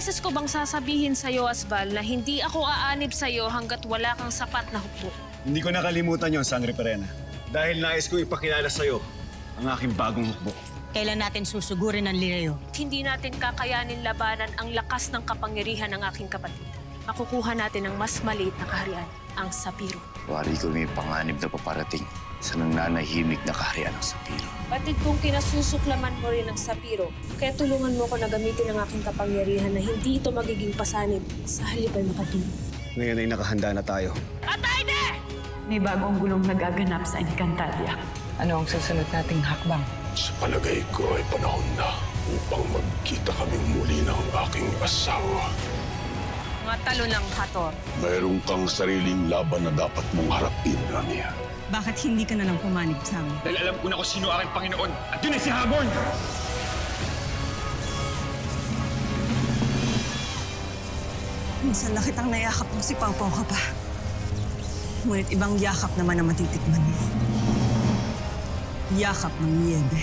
beses ko bang sasabihin sa'yo, Asbal, na hindi ako aanib sa'yo hanggat wala kang sapat na hukbo? Hindi ko nakalimutan yon, Sangre Perena. Dahil nais ko ipakilala sa'yo ang aking bagong hukbo. Kailan natin susugurin ang Lireo? Hindi natin kakayanin labanan ang lakas ng kapangyarihan ng aking kapatid. Makukuha natin ang mas maliit na kaharian, ang Sapiro. Wari ko may panganib na paparating sa nananahimik na kaharian ng Sapiro. Batid kong kinasusuklaman mo rin ang Sapiro, kaya tulungan mo ko na gamitin ang aking kapangyarihan na hindi ito magiging pasanib sa halip ay makatulong. Ngayon ay nakahanda na tayo. Atayde! May bagong gulong nagaganap sa Encantadia. Ano ang susunod nating hakbang? Sa palagay ko ay panahon na upang magkita kaming muli ng aking asawa. Mga talo ng Hathor. Mayroon kang sariling laban na dapat mong harapin, Rania. Bakit hindi ka na lang pumanib sa amin? Dahil alam ko na kung sino aking Panginoon. At yun ay si Haborn! Minsan na kitang nayakap kung si Pawpaw ka pa. Ngunit ibang yakap naman ang matitikman mo. Yakap ng niyebe.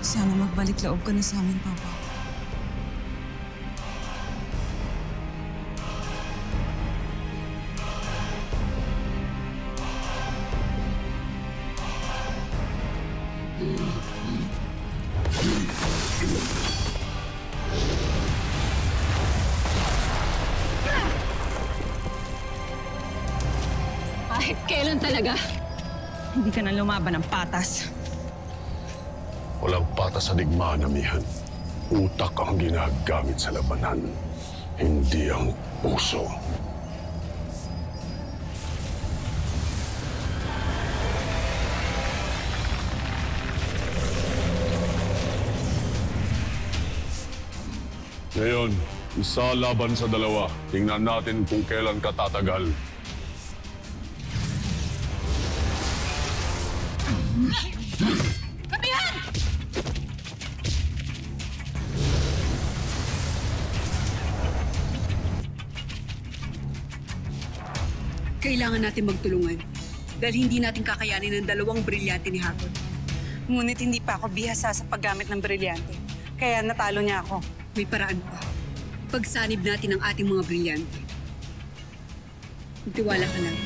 Sana magbalik loob ka na sa amin, Pawpaw. Kahit kailan talaga? Hindi ka na lumaban ng patas. Walang patas sa digmaan, amihan. Utak ang ginagamit sa labanan, hindi ang puso. Ngayon, isa laban sa dalawa. Tingnan natin kung kailan ka tatagal. Kailangan natin magtulungan dahil hindi natin kakayanin ang dalawang brilyante ni Hathor. Ngunit hindi pa ako bihasa sa paggamit ng brilyante. Kaya natalo niya ako. May paraan pa. Pagsanib natin ang ating mga brilyante. Magtiwala ka lang.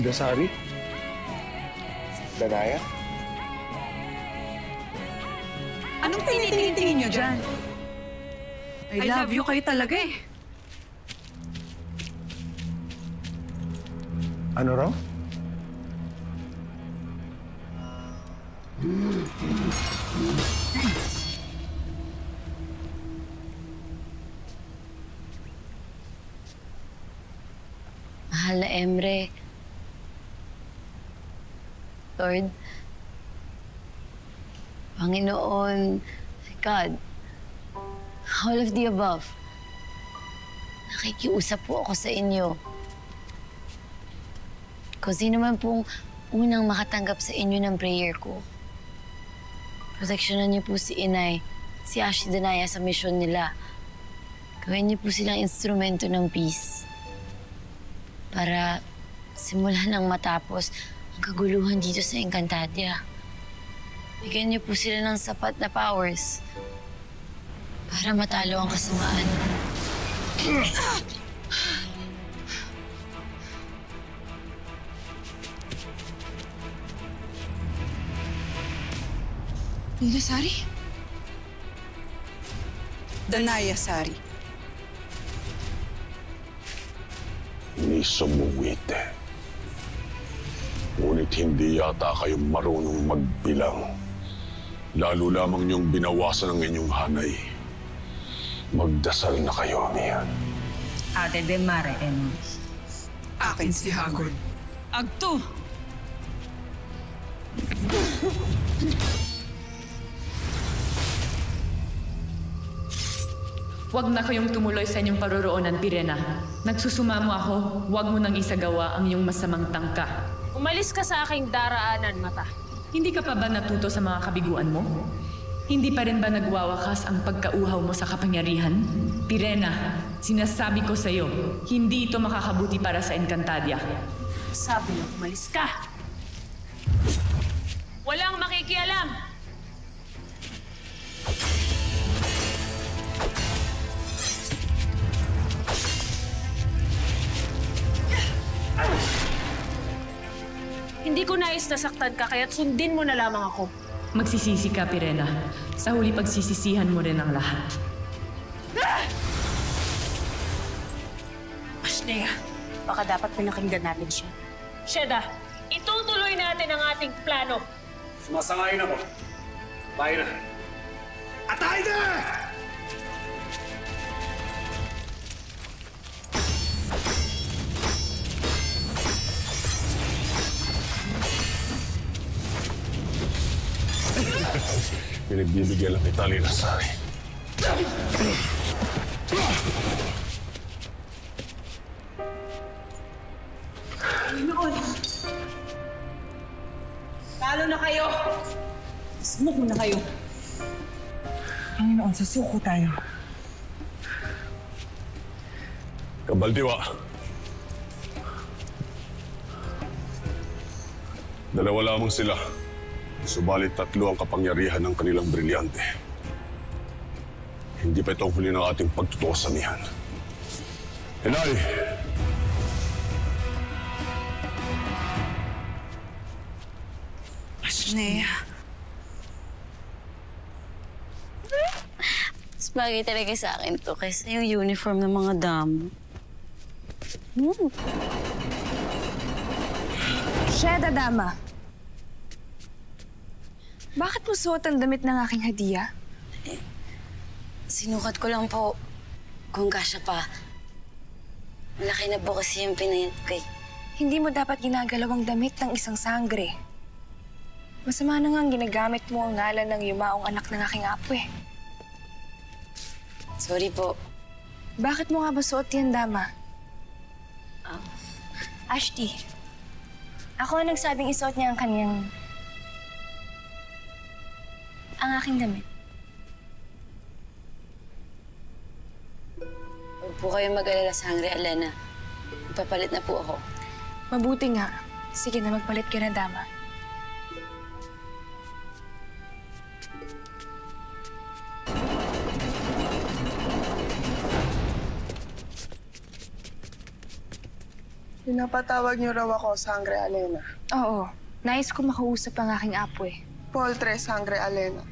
Dasari? Danaya? Anong tinitingin niyo dyan? I love you kayo talaga eh. Ano raw? Mahal na Emre. Lord, Panginoon, God, all of the above. Nakikiusap po ako sa inyo. Kung sino man pong unang makatanggap sa inyo ng prayer ko, proteksyonan niyo po si Inay, si Ashley Danaya sa mission nila. Gawin niyo po silang instrumento ng peace. Para simulan ng matapos ang kaguluhan dito sa Encantadia. Bigyan niyo po sila ng sapat na powers para matalo ang kasamaan. Nina Sari? Danaya Sari. Ni sumuwite. Ngunit hindi yata kayo marunong magbilang. Lalo lamang niyong binawasan ang inyong hanay. Magdasal na kayo, Amihan. Ate de Mare en... Akin si Hagod. Agto! Huwag na kayong tumuloy sa inyong paroroonan, Pirena. Nagsusumamo ako, huwag mo nang isagawa ang iyong masamang tangka. Umalis ka sa aking daraanan, mata. Hindi ka pa ba natuto sa mga kabiguan mo? Hindi pa rin ba nagwawakas ang pagkauhaw mo sa kapangyarihan? Pirena, sinasabi ko sa'yo, hindi ito makakabuti para sa Encantadia. Sabi mo, umalis ka! Walang makikialam! Hindi ko nais nasaktan ka, kaya't sundin mo na lamang ako. Magsisisi ka, Pirena. Sa huli pagsisisihan mo rin ang lahat. Ashnea, baka dapat pinakinggan natin siya. Sheda, itutuloy natin ang ating plano. Sumasangayin ako. Tayo na. Atay na! Pinagbibigyan lang kita, Nina Sari. Panginoon! Talo na kayo! Sumuko na kayo. Panginoon, susuko tayo. Kabaldiwa. Dalawa lamang sila. Subalit 3 ang kapangyarihan ng kanilang brilyante. Hindi pa itong huli ng ating pagtutuos sa Amihan. Inay! Ashnea. Mas bagay talaga sa akin to kaysa yung uniform ng mga damo. Sheda, dama. Bakit mo suot ang damit ng aking hadiah? Sinukat ko lang po kung kasya pa. Malaki na po kasi yung pinayat ko eh. Hindi mo dapat ginagalaw ang damit ng isang sangre. Masama na nga ang ginagamit mo ang ngalan ng yumaong anak ng aking apo eh. Sorry po. Bakit mo nga ba suot yan, dama? Ashti, ako ang nagsabing isuot niya ang kanyang... ang aking damit. Huwag po kayong mag-alala, Sangre Alena. Ipapalit na po ako. Mabuti nga. Sige na, magpalit ka na, dama. Pinapatawag niyo raw ako, Sangre Alena. Oo. Nais ko makausap ang aking apo eh. Poltre, Sangre Alena.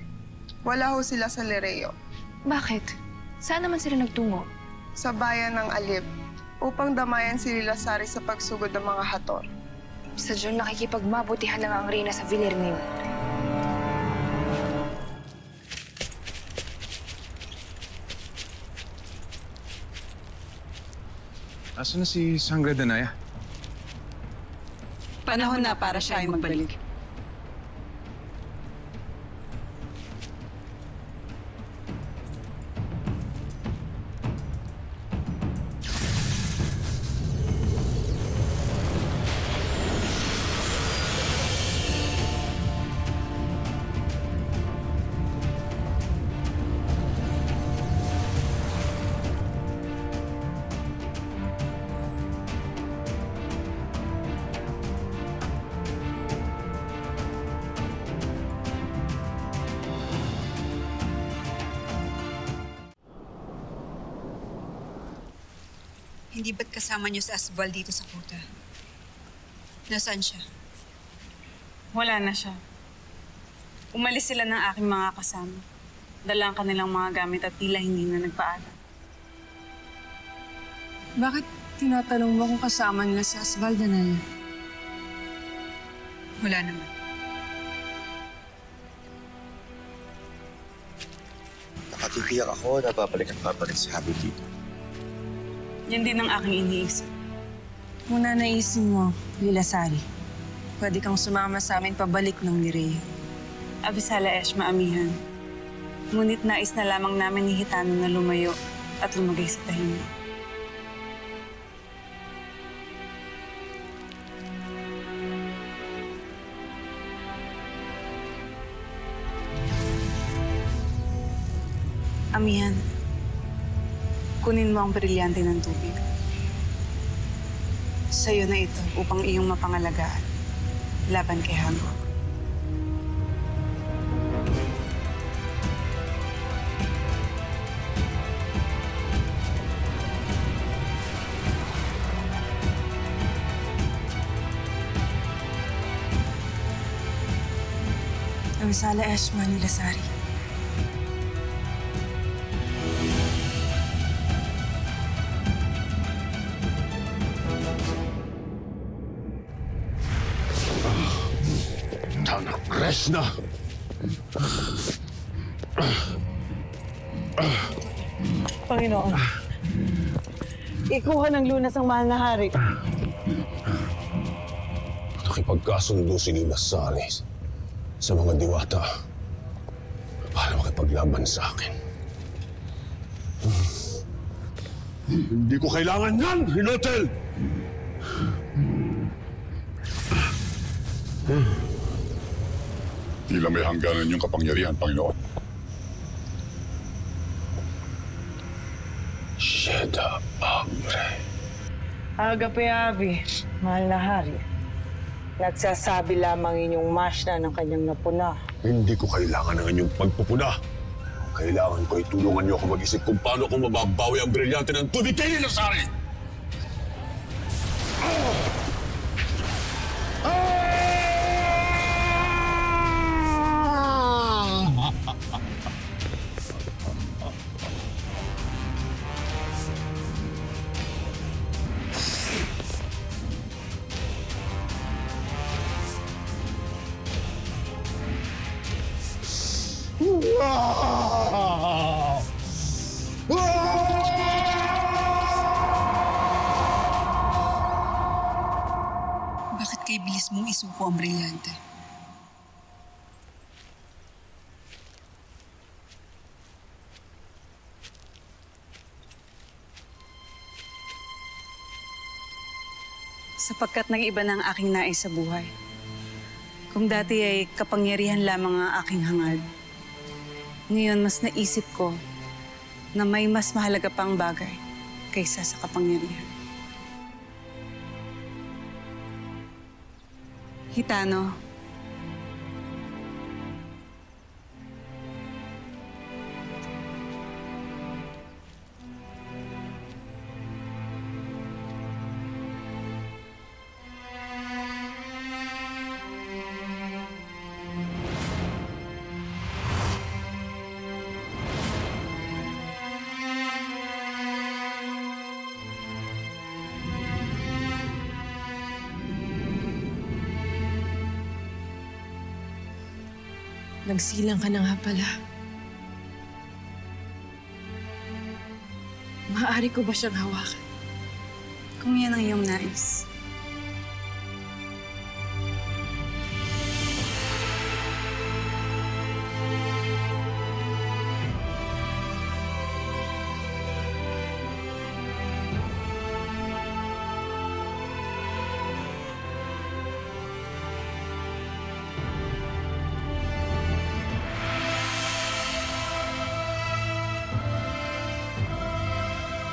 Wala ho sila sa Lereo. Bakit? Saan naman sila nagtungo? Sa bayan ng Alib, upang damayan si Lila Sari sa pagsugod ng mga hator. Sa Diyon nakikipagmabutihan ng ang reyna sa Villarnim. Asan na si Sangre Danaya? Panahon na para siya ay magbalik. Hindi ba't kasama niyo si Asval dito sa kuta? Nasaan siya? Wala na siya. Umalis sila ng aking mga kasama. Dala ang kanilang mga gamit at tila hindi na nagpaalam. Bakit tinatanong mo kung kasama nila si Asval, Danaya? Wala naman. Nakatipiyak ako na babalik at babalik si Habi dito. Yan din ang aking iniisip. Muna naisin mo, Lila Sari. Pwede kang sumama sa amin pabalik ng Mireya. Abisala Eshma, amihan. Ngunit nais na lamang namin ni Hitano na lumayo at lumagay sa tahimik. Amihan, kunin mo ang brilyante ng tubig. Sa'yo na ito upang iyong mapangalagaan laban kay Hango. Abisala Eshma, Lila Sari. Rest na! Panginoon, ikuha ng lunas ang mahal na hari. Nakipagkasundo si Lila Sari sa mga diwata para makipaglaban sa akin. Hindi ko kailangan yan, Hinotel! Tila may hangganan yung kapangyarihan, Panginoon. Sheda Abre. Agape-abi, mahal na hari. Nagsasabi lamang inyong masna ng kanyang napuna. Hindi ko kailangan ng inyong pagpupuna. Kailangan ko itulungan niyo ako mag-isip kung paano ko mababawi ang brilyante ng tubig kay Lila Sari! Bakit kay bilis mong isuko ang brilyante? Sapagkat nang iba ng aking nais sa buhay. Kung dati ay kapangyarihan lamang ang aking hangad, ngayon mas naisip ko na may mas mahalaga pang bagay kaysa sa kapangyarihan. Hitano, Nagsilang ka na nga pala. Maaari ko ba siyang hawakan? kung yan ang iyong nais.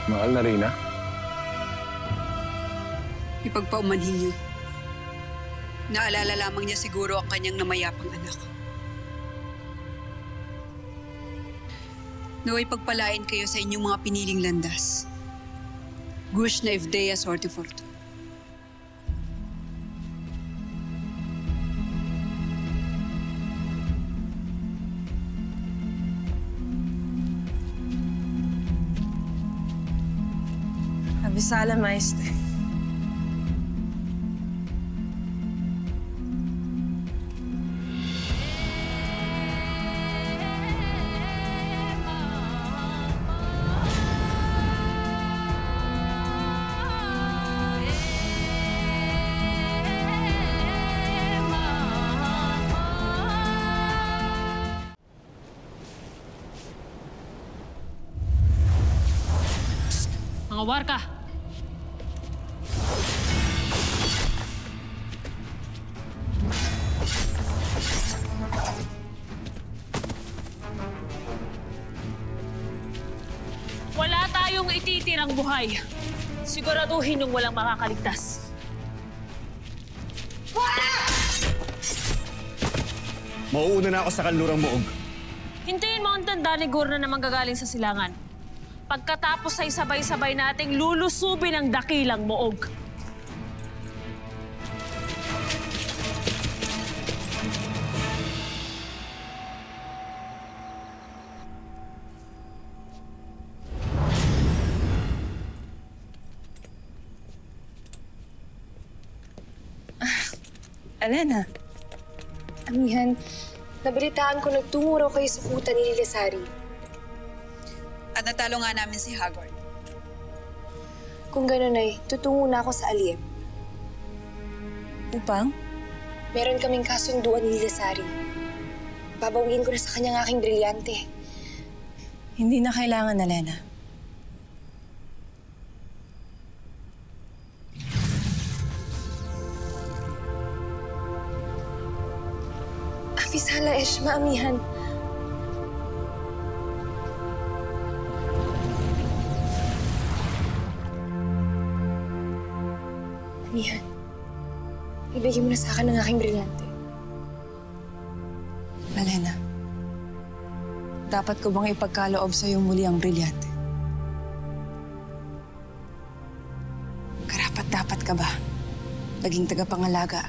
Mahal na Reyna. Ipagpaumanhin niyo. Naalala lamang niya siguro ang kanyang namayapang anak. Naway pagpalain kayo sa inyong mga piniling landas. Gush na Evdea Sortiforto. Abisala, maestre. Mga warka! Wala tayong ititirang buhay. Siguraduhin yung walang makakaligtas. Mauuna na ako sa kanlurang Moog. Hintayin mo ang tanda ni Gurna na manggagaling sa silangan. Pagkatapos ay sabay-sabay nating lulusubin ang dakilang Moog. Elena. Amihan, nabalitaan ko nagtungo raw kayo sa kuta ni Lilasari. At natalo nga namin si Hagord. Kung gano'n ay, tutungo na ako sa Aliyem. Upang? Meron kaming kasunduan ni Lilasari. Babawiin ko na sa kanyang aking brilyante. Hindi na kailangan, Elena. Afisala Eshma, amihan. Amihan, ibigay mo na sa akin ang aking brilyante. Elena, dapat ko bang ipagkaloob sa iyong muli ang brilyante? Karapat-dapat ka ba maging tagapangalaga?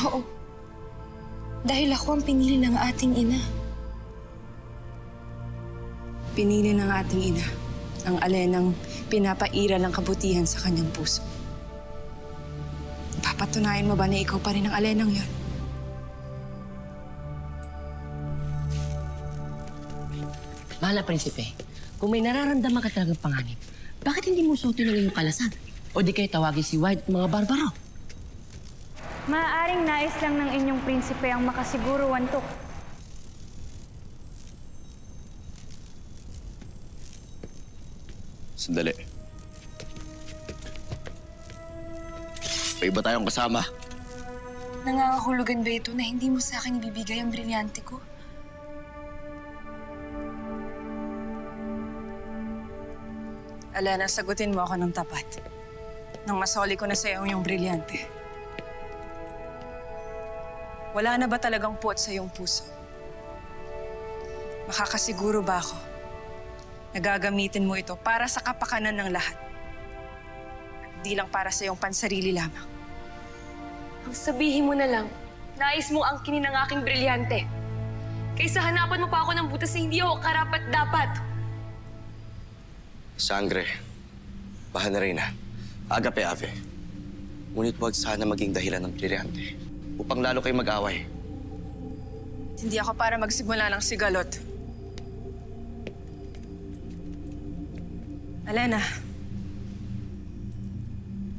Oo. Dahil ako ang pinili ng ating ina. Pinili ng ating ina ang Alenang pinapairal ng kabutihan sa kanyang puso. Papatunayan mo ba na ikaw pa rin ang Alenang yon? Mahal na prinsipe, kung may nararamdaman ka talagang panganib, bakit hindi mo suotin ang iyong kalasan? O di kayo tawagin si White at mga barbaro? Maaaring nais lang ng inyong prinsipe ang makasiguro, Wantok. Sandali. May iba tayong kasama. Nangangahulugan ba ito na hindi mo sa akin ibibigay ang brilyante ko? Elena, sagutin mo ako ng tapat. Nang masoli ko na sa iyo yung brilyante. Wala na ba talagang puot sa iyong puso? Makakasiguro ba ako na gagamitin mo ito para sa kapakanan ng lahat? At di lang para sa iyong pansarili lamang. Ang sabihin mo na lang, nais mo angkinin ang aking brilyante. Kaysa hanapan mo pa ako ng butas na hindi ako karapat-dapat. Sangre, bahal na rin na. Agape ave. Ngunit huwag sana maging dahilan ng brilyante upang lalo kayo mag-away. Hindi ako para magsimula ng sigalot. Elena,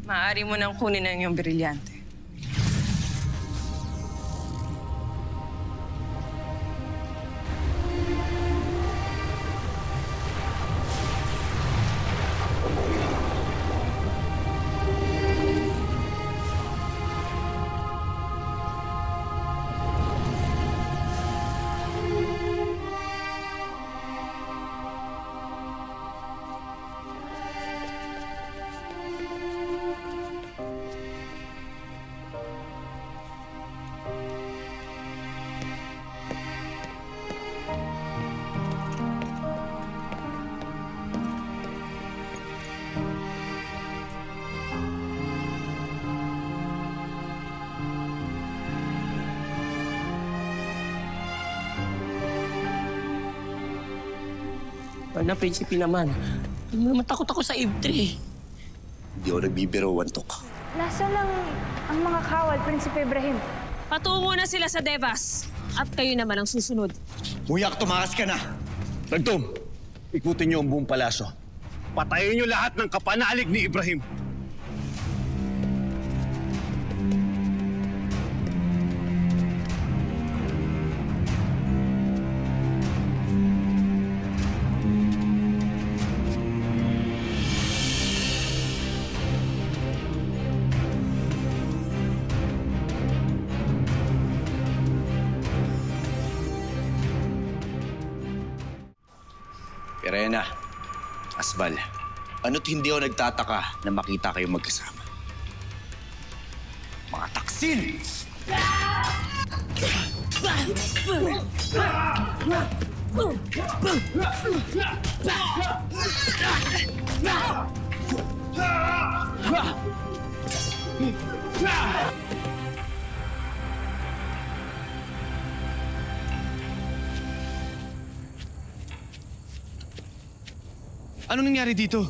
maaari mo nang kunin ang iyong brilyante. na, Prinsipe naman. Hindi naman takot ako sa Eve-Tree. Hindi ako nagbibiro, Wantok. Nasaan ang mga kawal, Prinsipe Ibrahim? Patungo na sila sa Devas. At kayo naman ang susunod. Muyak, tumakas ka na! Tagtom, ikutin niyo ang buong palasyo. Patayin niyo lahat ng kapanalig ni Ibrahim. Perena, Asbal, ano't hindi ako nagtataka na makita kayong magkasama? Mga taksil! Anong nangyari dito?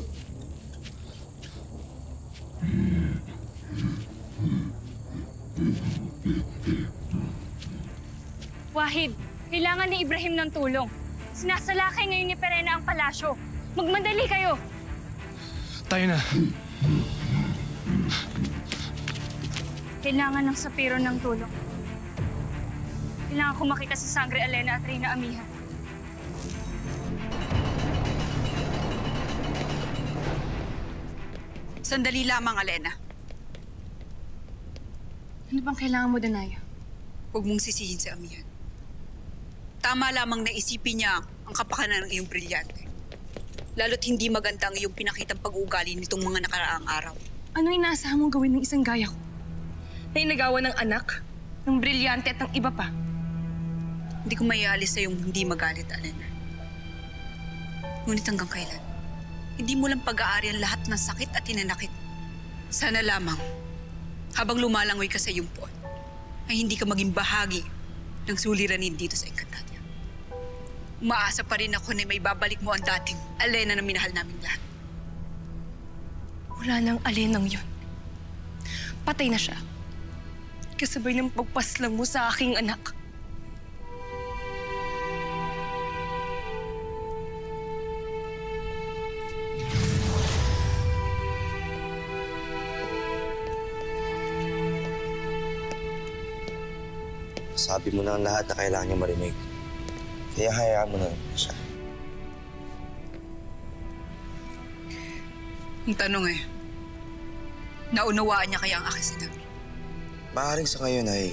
Wahid, kailangan ni Ibrahim ng tulong. Sinasalakay ngayon ni Perena ang palasyo. Magmadali kayo! Tayo na. Kailangan ng Sapiro ng tulong. Kailangan ko makita si Sangre Alena at Reyna Amiha. Sandali lamang, Alena. Ano bang kailangan mo, Danaya? Huwag mong sisihin si Amihan. Tama lamang na isipin niya ang kapakanan ng iyong brilyante. Lalo't hindi maganda ang iyong pinakitang pag-uugali nitong mga nakaraang araw. Ano inaasahan mong gawin ng isang gaya ko? Na inagawa ng anak, ng brilyante at ng iba pa? Hindi ko maialis sa iyong hindi magalit, Alena. Ngunit hanggang kailan? Hindi mo lang pag-aari ang lahat ng sakit at hinanakit. Sana lamang, habang lumalangoy ka sa iyong puwan, ay hindi ka maging bahagi ng suliranin dito sa Encantadia. Umaasa pa rin ako na may babalik mo ang dating Alena na minahal naming lahat. Wala nang Alenang yun. Patay na siya. Kasabay ng pagpaslang mo sa aking anak. Sabi mo na ang lahat na kailangan niya marinig. Kaya hayaan mo na siya. Ang tanong naunawaan niya kaya ang aking sinabi? Maaaring sa ngayon ay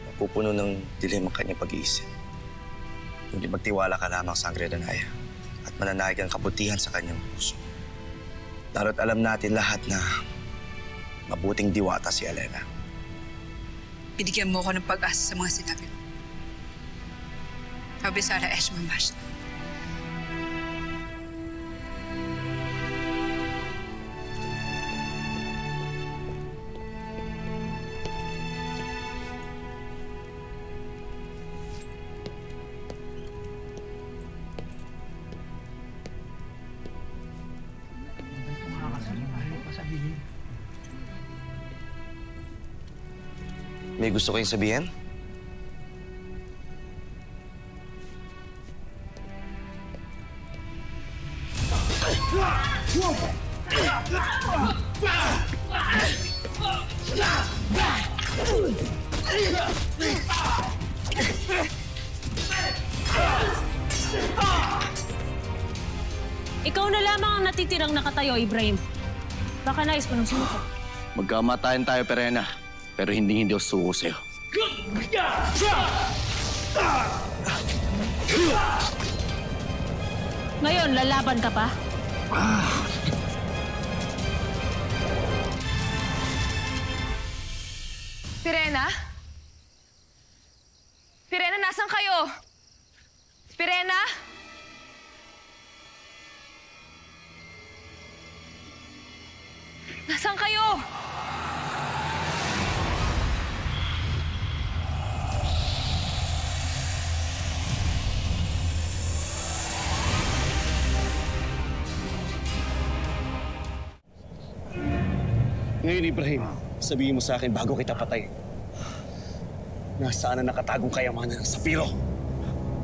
mapupuno ng dilim ang kanyang pag-iisip. Kundi magtiwala ka lamang sa Sangre Danaya at mananaig ang kabutihan sa kanyang puso. Lalo't alam natin lahat na mabuting diwata si Alena. Binigyan mo ako ng pag-asa sa mga sinabi mo. Abisara Eshman Bashna. May gusto kayong sabihin? Ikaw na lamang ang natitirang nakatayo, Ibrahim. Baka nais mo nang sumuko. Magkamatayan tayo, Perena. Pero hindi ako suko sa'yo. Ngayon, lalaban ka pa? Pirena? Pirena, nasan kayo? Pirena? Nasaan kayo? Ngayon, Ibrahim, sabihin mo sa akin bago kita patay. Nasaan ang nakatagong kayamanan ng Sapiro?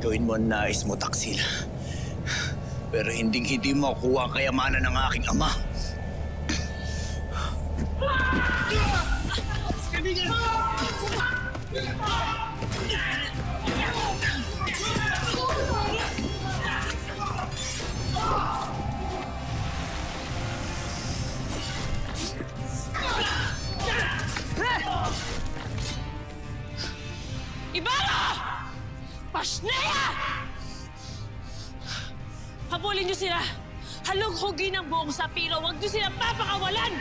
Gawin mo ang nais mo, Taksil. Pero hindi mo makukuha ang kayamanan ng aking ama. Ibarra! Pasneya! Habulin niyo sila! Halughugin ang buong Sapiro! Huwag niyo sila papakawalan!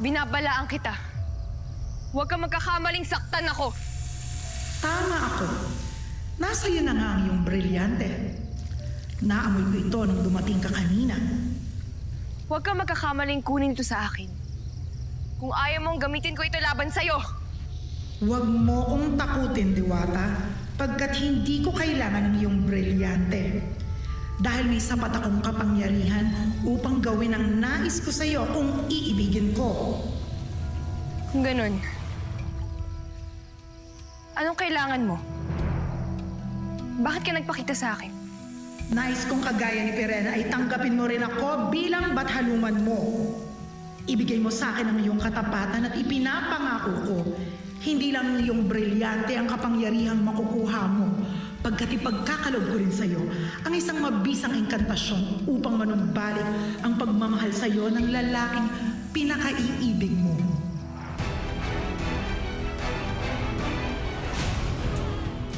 Binabalaan kita. Huwag kang magkakamaling saktan ako. Tama ako. Nasa iyo na nga ang iyong brilyante. Naamoy ko ito nung dumating ka kanina. Huwag kang magkakamaling kunin ito sa akin. Kung ayaw mong gamitin ko ito laban sa'yo. Huwag mo kong takutin, Diwata, pagkat hindi ko kailangan ng iyong brilyante. Dahil may sapat akong kapangyarihan upang gawin ang nais ko sa iyo kung iibigin ko. Kung ganun, anong kailangan mo? Bakit ka nagpakita sa akin? Nais kong kagaya ni Pirena ay tanggapin mo rin ako bilang bathaluman mo. Ibigay mo sa akin ang iyong katapatan at ipinapangako ko, hindi lang ang iyong brilyante ang kapangyarihang makukuha mo, pagkat ipagkakalob ko rin sa iyo ang isang mabisang engkantasyon upang manumbalik ang pagmamahal sa iyo ng lalaking pinakaiibig mo.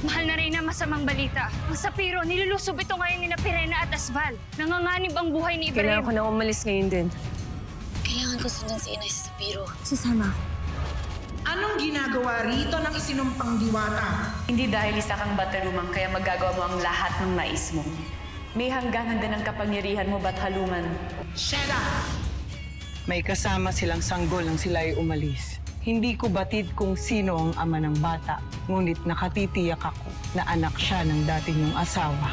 Mahal na Reyna, masamang balita. Ang Sapiro, nilulusob ito ngayon ni Pirena at Asval. Nanganganib ang buhay ni Ibrahim. Kailangan ko na umalis ngayon din. Kailangan ko sundan si Inay sa Sapiro. Sasama ako. Anong ginagawa rito ng isinumpang Diwata? Hindi dahil isa kang batalumang kaya magagawa mo ang lahat ng nais mo. May hangganan din ang kapangyarihan mo, Bathalungan. Sheda! May kasama silang sanggol nang sila ay umalis. Hindi ko batid kung sino ang ama ng bata, ngunit nakatitiyak ako na anak siya ng dati niyong asawa.